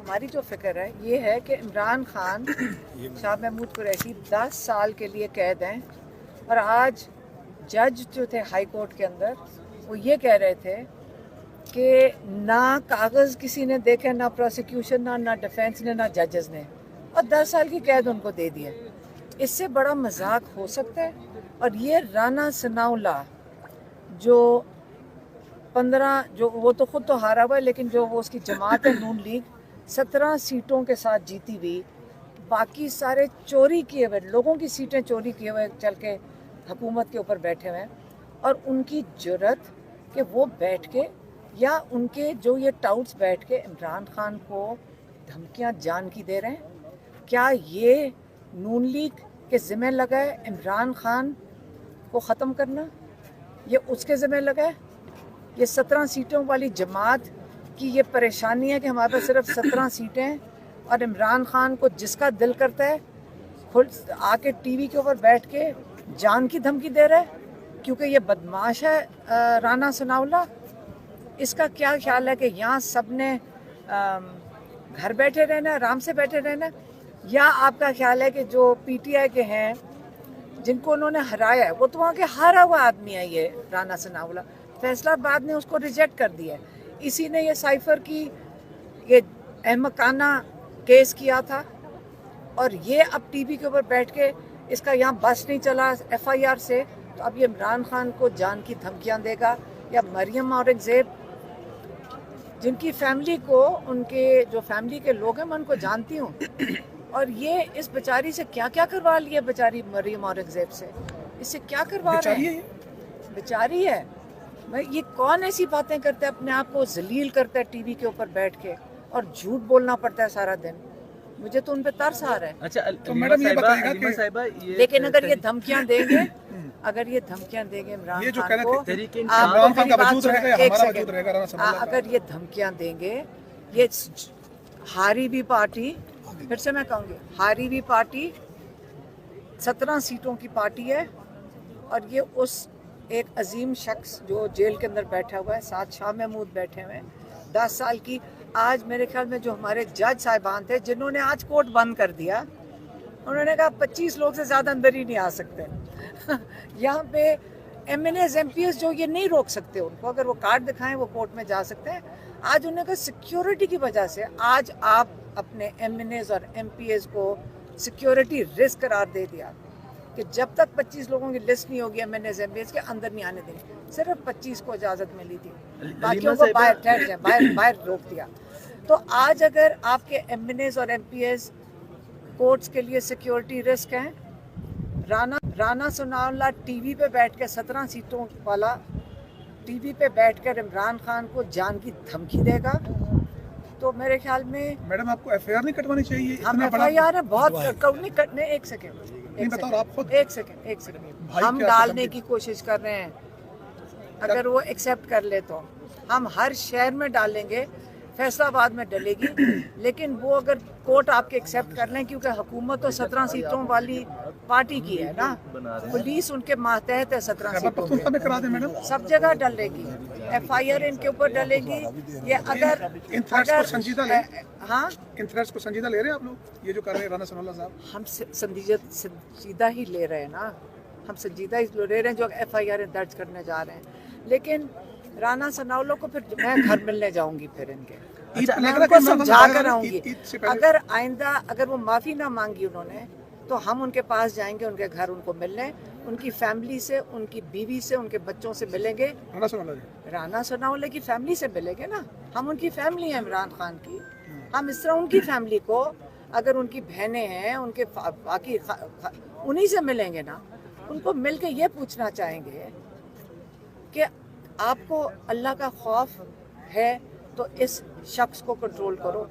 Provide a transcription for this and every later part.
हमारी जो फिक्र है ये है कि इमरान खान शाह महमूद कुरैशी 10 साल के लिए कैद हैं और आज जज जो थे हाई कोर्ट के अंदर वो ये कह रहे थे कि ना कागज़ किसी ने देखे, ना प्रोसिक्यूशन, ना डिफेंस ने, ना जजेस ने, और 10 साल की कैद उनको दे दी है। इससे बड़ा मजाक हो सकता है? और ये राना सनाउल्लाह जो 15 जो वो तो खुद तो हारा हुआ है, लेकिन जो वो उसकी जमात है नून लीग 17 सीटों के साथ जीती हुई, बाकी सारे चोरी किए हुए लोगों की सीटें चोरी किए हुए चल के हुकूमत के ऊपर बैठे हुए हैं, और उनकी जुर्रत कि वो बैठ के या उनके जो ये टाउट्स बैठ के इमरान खान को धमकियां जान की दे रहे हैं। क्या ये नून लीग के ज़िम्मे लगा है इमरान खान को ख़त्म करना? ये उसके ज़िम्मे लगा है? ये 17 सीटों वाली जमात की ये परेशानी है कि हमारे पास सिर्फ 17 सीटें हैं और इमरान खान को जिसका दिल करता है खुद आके टीवी के ऊपर बैठ के जान की धमकी दे रहा है क्योंकि ये बदमाश है राना सनाउल्लाह। इसका क्या ख्याल है कि यहाँ सब ने घर बैठे रहना, आराम से बैठे रहना, या आपका ख्याल है कि जो पीटीआई के हैं जिनको उन्होंने हराया है वो तो वहाँ के हारा हुआ आदमी है ये राना सनाउल्लाह, फैसलाबाद ने उसको रिजेक्ट कर दिया है। इसी ने ये साइफर की ये अहमकाना केस किया था और ये अब टीवी के ऊपर बैठ के इसका यहाँ बस नहीं चला एफआईआर से, तो अब ये इमरान खान को जान की धमकियाँ देगा। या मरियम औरंगजेब जिनकी फैमिली को, उनके जो फैमिली के लोग हैं मैं उनको जानती हूँ, और ये इस बेचारी से क्या क्या करवा लिया बेचारी मरियम औरंगजेब से, इससे क्या करवा रहे हैं? बेचारी है। मैं ये कौन ऐसी बातें करता है, अपने आप को जलील करता है टीवी के ऊपर बैठ के और झूठ बोलना पड़ता है सारा दिन। मुझे तो उन पे तरस आ रहा है। अच्छा तो मैडम ये बताइएगा कि लेकिन अगर ये धमकियां देंगे अगर ये धमकियां देंगे इमरान खान को, अगर ये धमकियां देंगे, ये हारी भी पार्टी, फिर से मैं कहूँगी हारी भी पार्टी 17 सीटों की पार्टी है, और ये उस एक अजीम शख्स जो जेल के अंदर बैठा हुआ है, साथ शाह महमूद बैठे हुए हैं 10 साल की। आज मेरे ख्याल में जो हमारे जज साहिबान थे जिन्होंने आज कोर्ट बंद कर दिया, उन्होंने कहा 25 लोग से ज़्यादा अंदर ही नहीं आ सकते। यहाँ पे एमएनएस एमपीएस जो ये नहीं रोक सकते उनको, अगर वो कार्ड दिखाएं वो कोर्ट में जा सकते हैं। आज उन्होंने कहा सिक्योरिटी की वजह से आज आप अपने एमएनएस और एमपीएस को सिक्योरिटी रिस्क करार दे दिया कि जब तक 25 लोगों की लिस्ट नहीं होगी एमएनएस एमपीएस के अंदर नहीं आने देंगे। सिर्फ 25 को इजाज़त मिली थी, बाकियों को बाहर ठहर जाए, बाहर रोक दिया। तो आज अगर आपके एमएनएस और एमपीएस कोर्ट्स के लिए सिक्योरिटी रिस्क हैं, राना सनाउल्लाह टीवी पे बैठ के 17 सीटों वाला टीवी पे बैठकर इमरान खान को जान की धमकी देगा, तो मेरे ख्याल में मैडम आपको एफआईआर नहीं कटवानी चाहिए। हम एफआईआर है बहुत नहीं कटने। एक सेकेंड हम डालने की कोशिश कर रहे हैं, अगर वो एक्सेप्ट कर ले तो हम हर शहर में डालेंगे, फैसलाबाद में डलेगी, लेकिन वो अगर कोर्ट आपके एक्सेप्ट कर लें, क्योंकि हुकूमत तो 17 सीटों वाली पार्टी की है ना, पुलिस उनके मातहत है 17 सीटों में, सब जगह डलेगी एफआईआर इनके ऊपर डलेगी। ये अगर हाँ इंथ्रेट्स को संजीदा ले रहे हैं आप लोग, ये जो कर रहे हैं राना सनाउल्लाह साहब? हम संजीदा ही ले रहे हैं ना, हम संजीदा ही ले रहे हैं जो एफआईआर दर्ज करने जा रहे हैं। लेकिन राना सनाउल्लाह को फिर मैं घर मिलने जाऊंगी, फिर इनके मैं उनको समझा कर आऊंगी। अगर आइंदा अगर वो माफ़ी ना मांगी उन्होंने, तो हम उनके पास जाएंगे, उनके घर उनको मिलने, उनकी फैमिली से, उनकी बीवी से, उनके बच्चों से मिलेंगे। राना सनाउल्लाह की फैमिली से मिलेंगे ना, हम उनकी फैमिली है इमरान खान की। हम इस तरह उनकी फैमिली को, अगर उनकी बहनें हैं, उनके बाकी उन्हीं से मिलेंगे ना। उनको मिल के ये पूछना चाहेंगे कि आपको अल्लाह का खौफ है तो इस शख्स को कंट्रोल करो।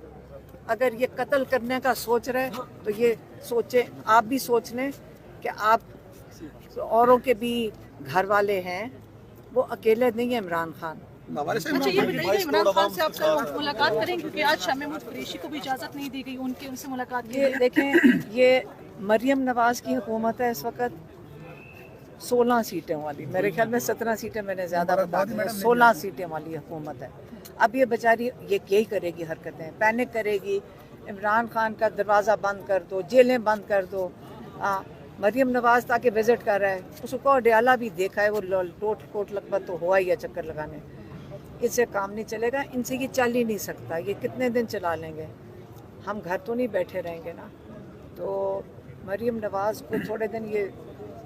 अगर ये कत्ल करने का सोच रहे तो ये सोचे, आप भी सोच लें कि आप औरों के भी घर वाले हैं, वो अकेले नहीं है इमरान खान। अच्छा ये बताइए इमरान खान से आप मुलाकात करेंगे, क्योंकि आज शाह महमूद कुरैशी को भी इजाज़त नहीं दी गई उनसे मुलाकात की। ये देखें, ये मरियम नवाज की हुकूमत है इस वक्त 16 सीटें वाली, मेरे ख्याल में 17 सीटें मैंने ज़्यादा बता दी, 16 सीटें वाली हुकूमत है। अब ये बेचारी ये यही करेगी हरकतें, पैनिक करेगी। इमरान खान का दरवाज़ा बंद कर दो, जेलें बंद कर दो। मरीम नवाज़ ताकि विज़िट कर रहा है, उसको डयाला भी देखा है, वो कोट लकबत तो हुआ ही है चक्कर लगाने। इससे काम नहीं चलेगा, इनसे ये चल ही नहीं सकता। ये कितने दिन चला लेंगे? हम घर तो नहीं बैठे रहेंगे ना। तो मरीम नवाज़ को थोड़े दिन ये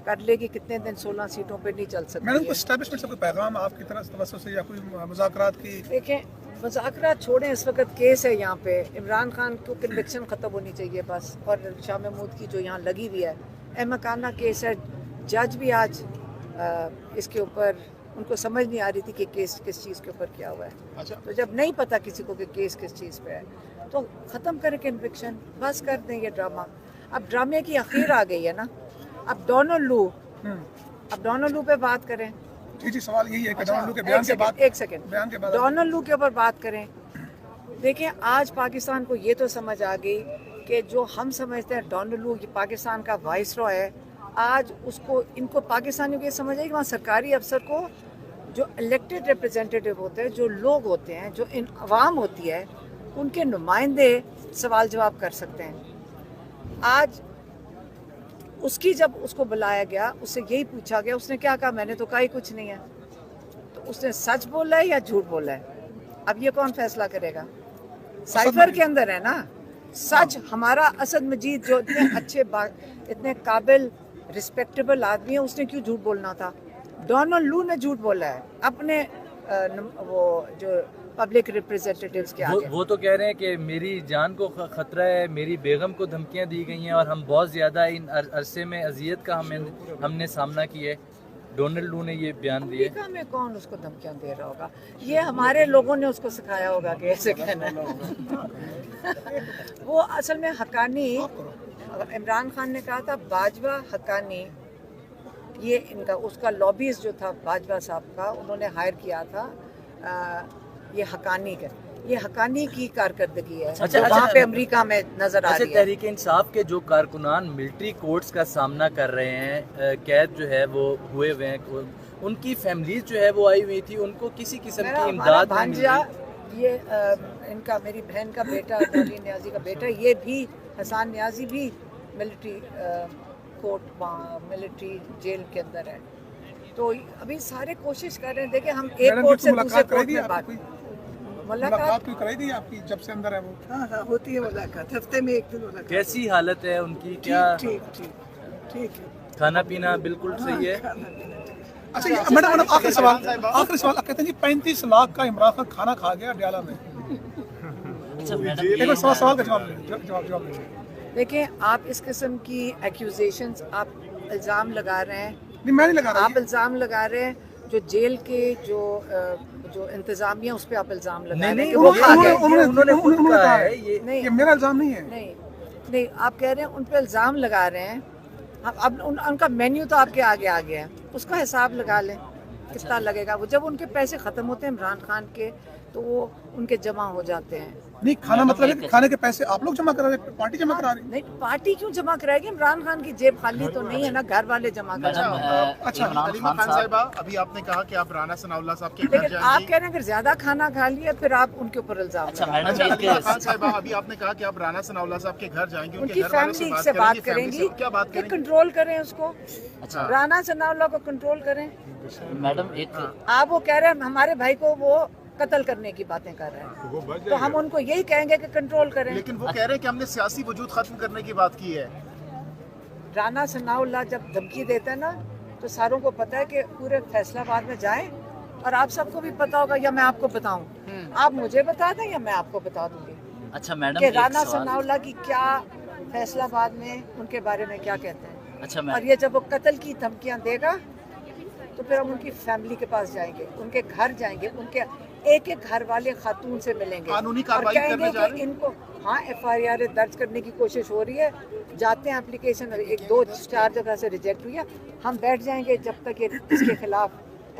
कर लेगी, कितने दिन 16 सीटों पे नहीं चल सकती। मैडम को एस्टैब्लिशमेंट से कोई पैगाम आपकी तरफ से या कोई मुज़ाकरात की? देखें, मुज़ाकरात छोड़ें, इस वक्त केस है यहाँ पे। इमरान खान को कन्विक्शन ख़त्म होनी चाहिए बस, और शाह महमूद की जो यहाँ लगी हुई है अहमकाना केस है। जज भी आज इसके ऊपर, उनको समझ नहीं आ रही थी कि केस किस चीज़ के ऊपर किया हुआ है। अच्छा, तो जब नहीं पता किसी को कि केस किस चीज़ पे है, तो ख़त्म करें कन्विक्शन, बस कर दें ये ड्रामा। अब ड्रामे की आखिर आ गई है ना। अब डोनाल्ड लू पे बात करें। जी, सवाल यही है कि डोनाल्ड लू के बयान के बाद, एक सेकंड, डोनाल्ड लू के ऊपर बात करें। देखें, आज पाकिस्तान को ये तो समझ आ गई कि जो हम समझते हैं डोनाल्ड लू पाकिस्तान का वाइसरॉय है, आज उसको, इनको पाकिस्तानियों को ये समझ आई कि वहाँ सरकारी अफसर को, जो इलेक्टेड रिप्रेजेंटेटिव होते हैं, जो लोग होते हैं, जो इन अवाम होती है, उनके नुमाइंदे सवाल जवाब कर सकते हैं। आज उसकी जब उसको बुलाया गया, उससे यही पूछा गया, उसने क्या कहा? मैंने तो कहा ही कुछ नहीं है। तो उसने सच बोला है या झूठ बोला है? अब ये कौन फैसला करेगा? साइफर के अंदर है ना सच। हमारा असद मजीद जो इतने अच्छे इतने काबिल रिस्पेक्टेबल आदमी है, उसने क्यों झूठ बोलना था? डोनाल्ड लू ने झूठ बोला है अपने वो जो पब्लिक रिप्रेजेंटेटिव्स के आगे। वो तो कह रहे हैं कि मेरी जान को खतरा है, मेरी बेगम को धमकियां दी गई हैं और हम बहुत ज़्यादा इन अरसे में अजियत का हमने सामना किया है। डोनाल्ड लू ने ये बयान दिए। अमेरिका में कौन उसको धमकियां दे रहा होगा? ये हमारे लोगों ने उसको सिखाया होगा कि ऐसे कहना। वो असल में हक्कानी, इमरान खान ने कहा था बाजवा हक्कानी, ये इनका उसका लॉबीज जो था बाजवा साहब का, उन्होंने हायर किया था ये हक्कानी का। ये हक्कानी की कारकर्दगी है। अच्छा, वहाँ पे अमेरिका में नजर आ रही है। तहरीक इंसाफ के जो कारकुनान मिलिट्री कोर्ट्स का सामना कर रहे हैं, कैद जो है वो हुए हुए हैं, उनकी फैमिलीज जो है वो आई हुई थी, उनको किसी किस्म की इमदाद नहीं मिल रही। ये इनका, मेरी बहन का बेटा, नौरीन न्याजी का बेटा, ये भी हसन न्याजी भी मिलिट्री कोर्ट, मिलिट्री जेल के अंदर है। तो अभी सारे कोशिश कर रहे हैं। देखिए, हम एक कोर्ट से दूसरे कोर्ट में बात, मुलाकात कोई कराई थी आपकी जब से अंदर है वो? हाँ, होती है मुलाकात, हफ्ते में एक दिन मुलाकात। कैसी हालत है उनकी? क्या ठीक है, खाना पीना बिल्कुल सही है? अच्छा मैडम, आखिरी सवाल। कहते हैं जी 35 लाख का इमरान खान खाना खा गया डयाला में। एक सवाल का जवाब। देखिए, आप इस किस्म की एक्यूजेशंस, आप इल्ज़ाम लगा रहे हैं। नहीं, मैं नहीं लगा रहा। आप इल्ज़ाम लगा रहे हैं जो जेल के जो इंतजामिया, उस पर आप इल्ज़ाम लगा रहे हैं। उन्होंने कहा है ये मेरा इल्ज़ाम नहीं है। नहीं, आप कह रहे हैं उन पर इल्ज़ाम लगा रहे हैं। अब उनका मेन्यू तो आपके आगे आ गया है, उसका हिसाब लगा लें कितना लगेगा। वो जब उनके पैसे ख़त्म होते हैं इमरान खान के, तो वो उनके जमा हो जाते हैं। नहीं, खाना मतलब है कि खाने के पैसे आप लोग जमा करा रहे, पार्टी जमा करा रही? नहीं, पार्टी क्यों जमा कराएगी? इमरान खान की जेब खाली तो नहीं है ना, घर वाले जमा करा। अच्छा, हलीमा खान साहिबा, अभी आपने कहा कि आप राना सनाउल्लाह साहब के घर लेकिन आप कह रहे हैं अगर ज्यादा खाना खा लिया फिर आप उनके ऊपर इल्जाम हलीमा खान साहिबा, अभी आपने कहा कि आप राना सनाउल्लाह साहब के घर जाएंगी, उनकी फैमिली से बात करेंगी, क्या बात करेंगी? कंट्रोल करें उसको। राना सनाउल्लाह को कंट्रोल करें। मैडम, एक आप वो कह रहे हैं हमारे भाई को वो कत्ल करने की बातें कर रहे हैं, तो हम उनको यही कहेंगे कि कंट्रोल करें। लेकिन वो कह रहे हैं कि हमने सियासी वजूद खत्म करने की बात की है। राना सनाउल्लाह जब धमकी देते हैं ना, तो सारों को पता है कि पूरे फैसलाबाद में जाएं, और आप सबको भी पता होगा, या मैं आपको बताऊं, आप मुझे बता दें या मैं आपको बता दूंगी। अच्छा मैडम, कि राना सनाउल्लाह की क्या फैसलाबाद में उनके बारे में क्या कहते हैं। अच्छा और ये जब वो कत्ल की धमकियां देगा, तो फिर हम उनकी फैमिली के पास जाएंगे, उनके घर जाएंगे, उनके एक एक घर वाले खातून से मिलेंगे, कानूनी और कार्रवाई कहेंगे करने जा रहे कि इनको, हाँ, FIR दर्ज करने की कोशिश हो रही है। जाते हैं एप्लीकेशन, 1-2-4 जगह से रिजेक्ट हुई है, हम बैठ जाएंगे जब तक ये इसके खिलाफ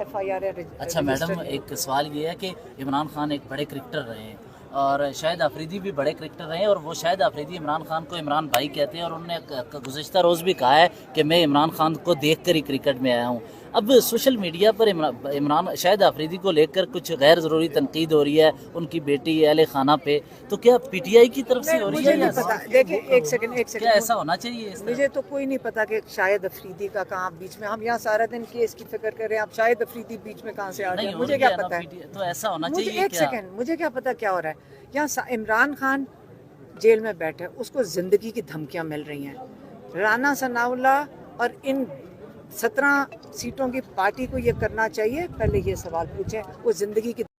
FIR। अच्छा मैडम, एक सवाल ये है कि इमरान खान एक बड़े क्रिकेटर रहे हैं और शाहिद अफरीदी भी बड़े क्रिकेटर रहे हैं, और वो शाहिद अफरीदी इमरान खान को इमरान भाई कहते हैं, और उन्होंने गुज़िश्ता रोज़ भी कहा है कि मैं इमरान खान को देख कर ही क्रिकेट में आया हूँ। अब सोशल मीडिया पर इमरान शाहिद आफरीदी को लेकर कुछ गैर ज़रूरी तनकीद हो रही है उनकी बेटी अहले खाना पे, तो क्या पीटीआई की तरफ से हो रही मुझे है? नहीं पता। देखिए एक सेकंड क्या ऐसा होना चाहिए इस तरह? मुझे तो कोई नहीं पता कि शाहिद अफरीदी का कहाँ बीच में, हम यहाँ सारा दिन केस की फिक्र कर रहे हैं, आप शाहिद अफरीदी बीच में कहाँ से आ नहीं गए, हो मुझे रही क्या है ना पता है। PTI, तो ऐसा होना मुझे चाहिए एक क्या? सेकंड, मुझे क्या पता क्या हो रहा है। यहाँ इमरान खान जेल में बैठे, उसको जिंदगी की धमकियाँ मिल रही हैं। राना सनाउल्लाह और इन 17 सीटों की पार्टी को ये करना चाहिए, पहले ये सवाल पूछे, वो जिंदगी की